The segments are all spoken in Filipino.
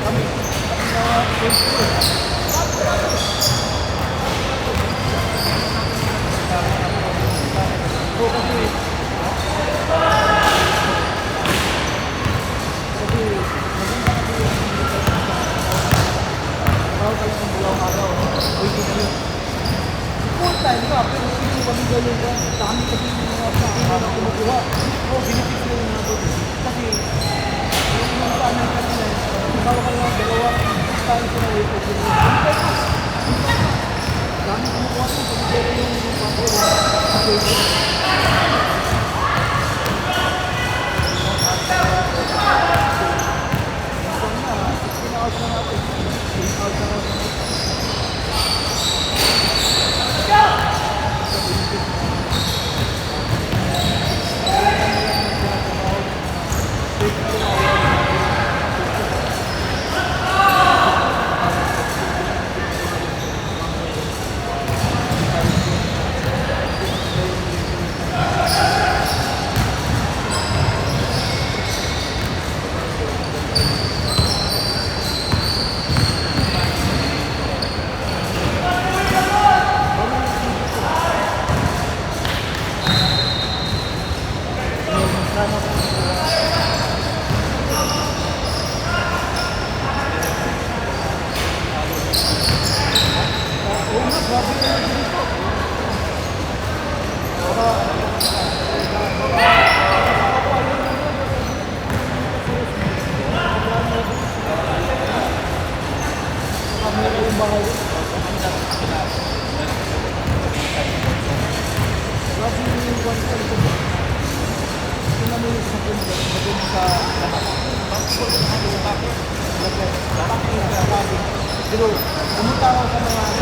kami. Full time ka, pero hindi kami ganun ka. Dami kasi yung mga pagkino na kumukuha. O, binipit sila yung mga doon. Kasi, yung mga paanay kanina, ikaw ka lang, dalawang tayo sila way po. Dami kumukuha sila, pagkino yung pagkino. Pero, pumunta ako sa mga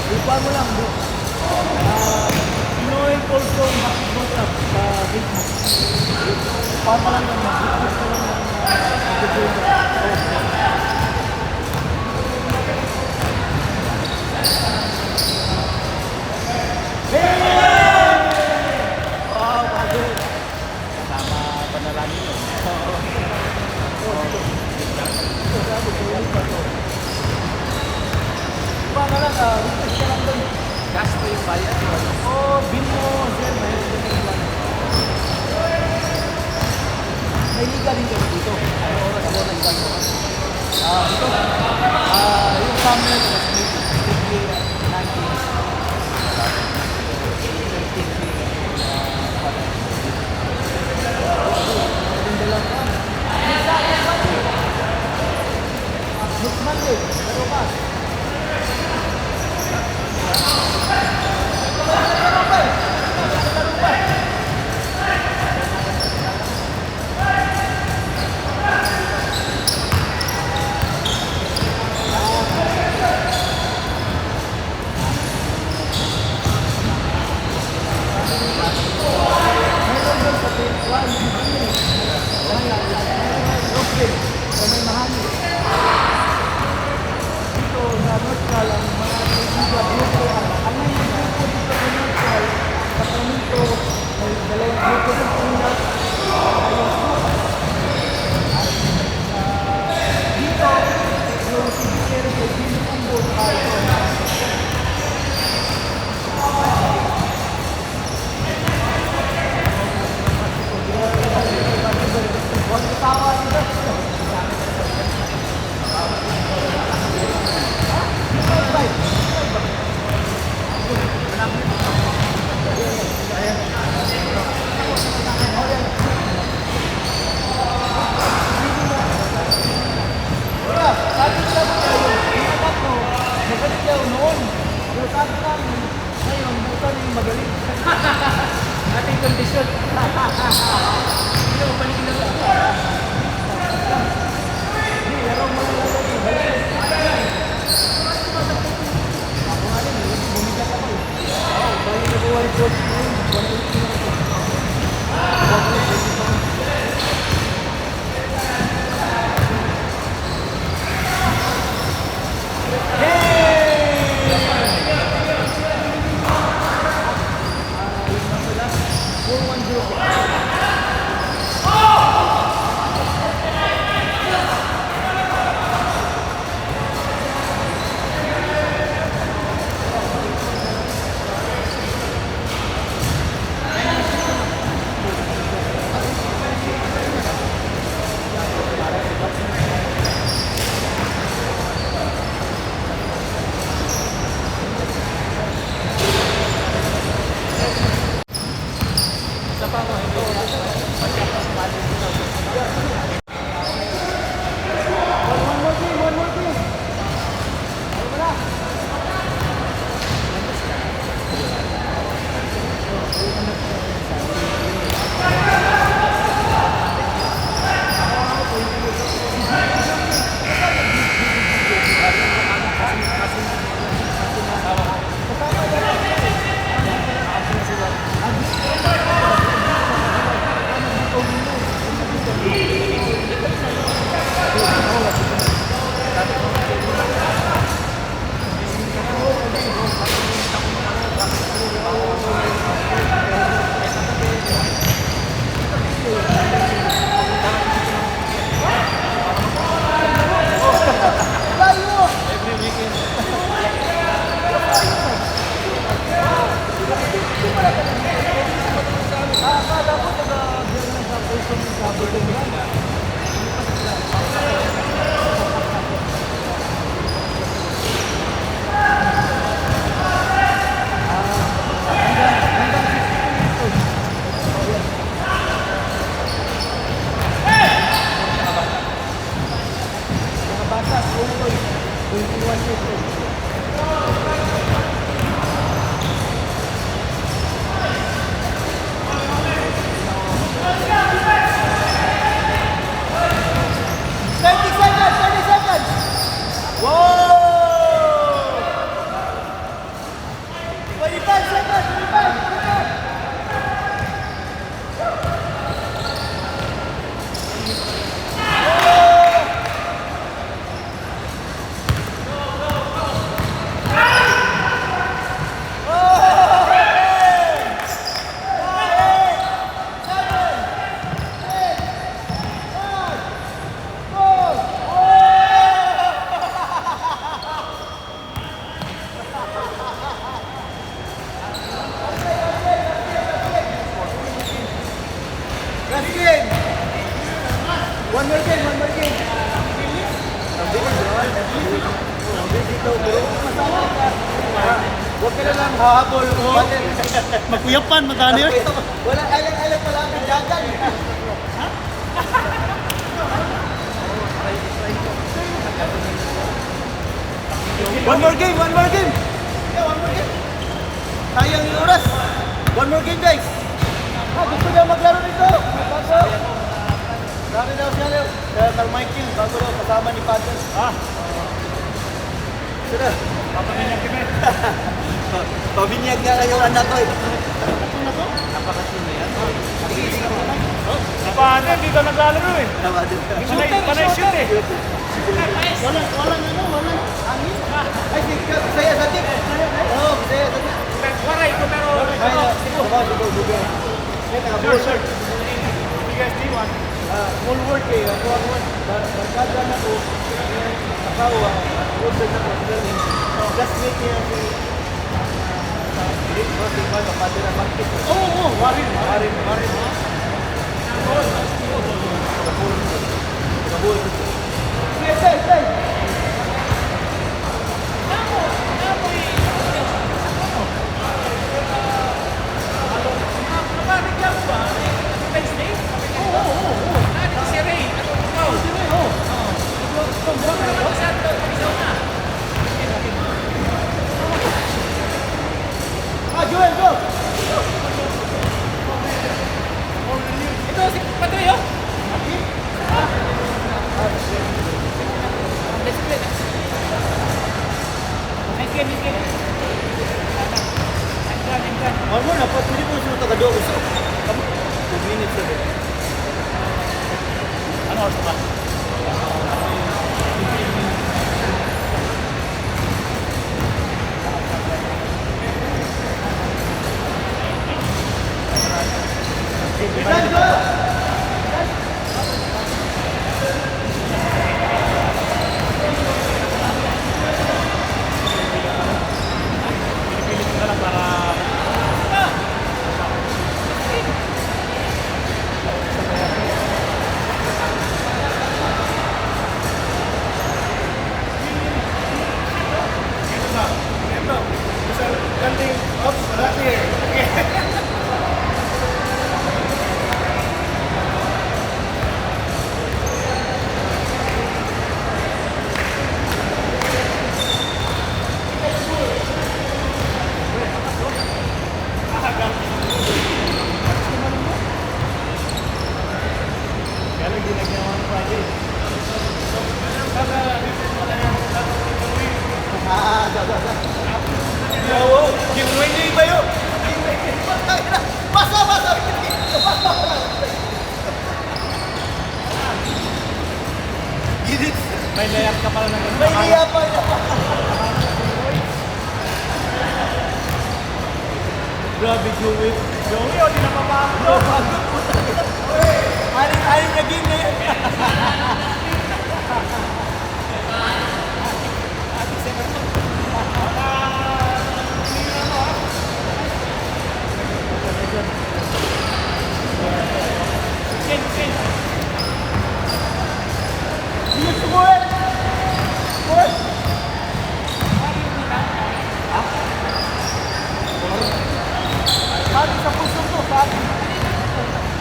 Ipuan mo lang, bro. Pinoy Polso Basketball Club sa Facebook. Ipuan mo lang yan, mag-request mo lang wow, bago. Kasama panalangin yun. Ipuan mo lang, request ka lang doon. Cash po yung bayad yun. Bin mo, sir. May liga din kami dito. Ano oras ako nag-igal mo? Ito. Yung summer, maybe 19. Next Monday, pero ka. Dalawang grupo ng Last game. One more game, one more game. Dito, bro. Huwag ka na lang hahabol. Magkuyapan, madali yun. Wala, alam pala ang dagan. One more game, one more game. Yeah, one more game. Sayang yung oras. One more game, guys. Gusto niya maglaro nito. Bago. Sabi daw siya, Carmichael, bago daw kasama ni Pater. Sila. Papaminyak kami. Pabinyag nga lang yung anak ko eh. Napakasin na yan. Paano, hindi ka naglalaro eh. Panay shoot eh. Walang angin. Ay, saya sa tip. Oo, saya sa tip. Waray ko pero... Sige. Sure. Bigas D1. Full work eh. Ako barkada na ko. Akawa. Order na ko. Just make niya si... Kapatid na market. Oo, warin. Kabul. Say. Joel, go! Ito si Patricio. Nice game. One more na, pwede mo siya taga-do. 2 minutes na rin. Ano oras ba? Pilipilit ka lang para... Giveaway niya iba yun. Basa! Gidit. May layup ka pala ng ganun. May liya pa. Grabe, Joey. Joey, o, di na mapapagod. Aling na game na yan. Sige, sumuhin! Sumuhin! Sabi sa puso to, sabi.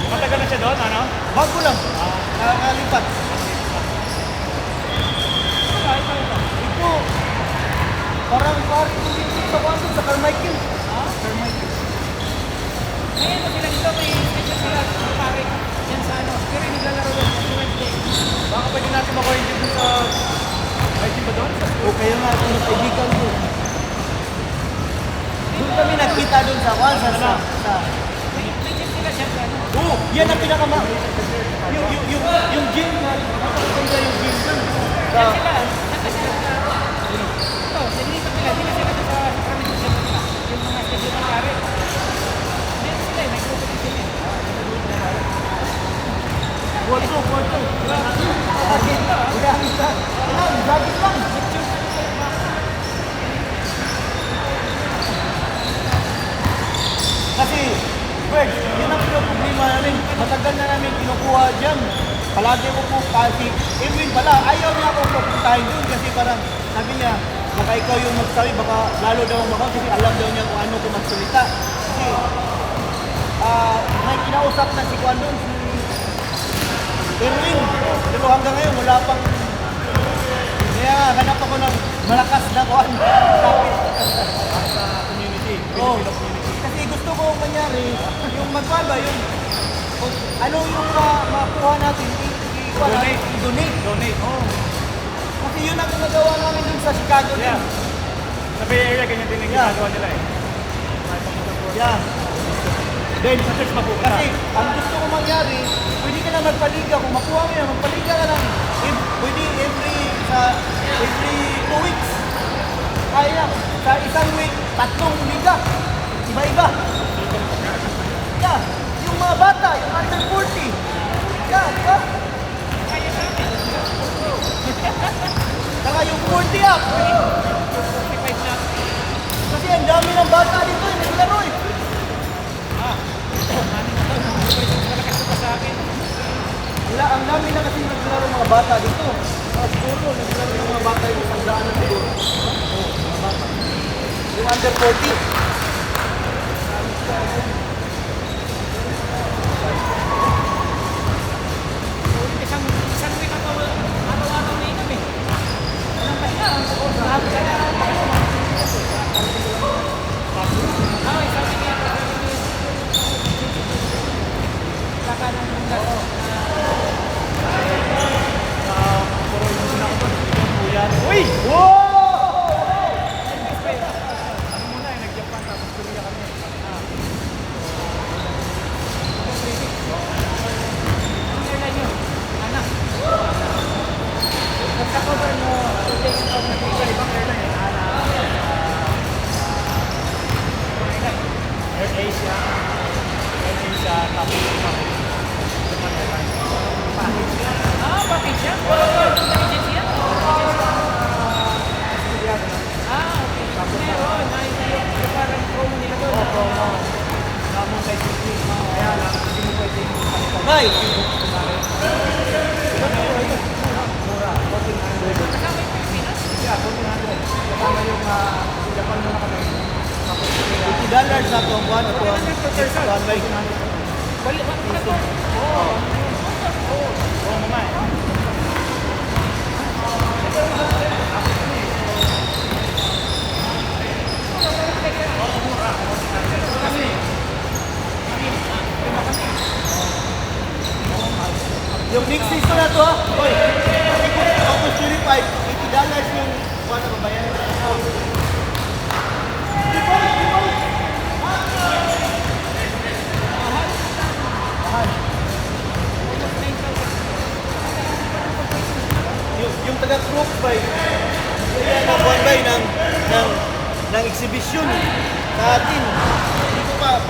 Matagal na siya doon, ano? Bago lang. Nakakalipat. Ito. Parang sa Wanda, sa Carmichael. Carmichael. Ngayon mo sila dito, may special sila pare yan sa ano. Pero naglalaro doon sa Wednesday. Baka pwede natin makuha-enjoy dun sa... May team ba doon? O kaya nga ako ng kaibigan ko. Doon kami nakita doon sa Wanda, sa May gym sila siya sa ano. Oo, yan ang pinakama. Yung gym na, napakaganda yung gym doon. Sa, Yan sila, nasa sila sa... Ito, nililipat nila. Hindi na sila doon sa Sacramento gym nila. Yung mga schedule ng pare. Meron sila may grupo din sila. Kwarto. Bakit? Udahin ka. Bakit lang? Kasi, Bird, yun ang problema namin. Matagal na namin kinukuha dyan. Palagi ko po kasi, Edwin pala, ayaw niya ako pupuntahin doon kasi parang sabi niya, baka ikaw yung magsabi, baka lalo daw ang makaw kasi alam daw niya kung ano ko magsalita. Kasi, may kinausap na si Kwan doon, si Erwin. Pero hanggang ngayon, wala pang, kaya hanap ako ng malakas na Kwan. Kapit. Sa community, Oo. Filipino community. Kasi gusto ko mangyari, yung magbaga, yung kung ano yung makuha natin, Donate. i-donate. Donate. Oo. Kasi yun ang nagawa namin dun sa Chicago Yeah. din. Sa Bay Area, ganyan din ang Yeah. ginagawa nila eh. May pang-support. Yeah. Then, Sa church mapupunta. kasi ang gusto ko mangyari, pwede ka na magpaliga. Kung makuha mo yan, magpaliga ka lang. Pwede every 2 weeks. Kaya sa isang week, 3 liga. Iba-iba. Yeah. Yung mga bata, yung under 40. Yeah, di ba? Kaya namin. Saka yung 40 up. 45 na. Kasi ang dami ng bata dito, naglaro eh. Malakas pa sa akin. Wala, ang dami na kasi naglaro mga bata dito. Siguro, naglaro yung mga bata yung isang daan na siguro. Oo, mga bata. Yung under 40. Isang week ako araw-araw na inom eh. Walang pahinga. Sabi ka na. Ay, sabi niya. Kakaroon ng gas. Puro yung sinakot. Yung buyan. Uy! Wow! Ano muna eh, nag-Japan tapos Korea kami. Ang airline yun. Anak. Nagka-cover mo 2 days of vacation. Ibang airline eh. Air Asia. Air Asia. Tapos Japan Airlines. Package yan? Agency yan? Okay. Meron. Yung parang promo nila doon. Promo. Namon kay City. Kaya lang, hindi mo pwede yung kalitan. Bay! Mura. 1400. Kasama yung Pilipinas? Yeah, 1400. Kasama yung Japan muna kami. Tapos Korea. $50 na itong buwan. Ito ang Per person. buwan bay. Wala. Oo naman eh. Yung next season na to ha. Oy, August 25, $80 yung buwan na babayaran. Yung taga Crook bay, kaya na buwan bay ng exhibition sa atin. Hindi ko pa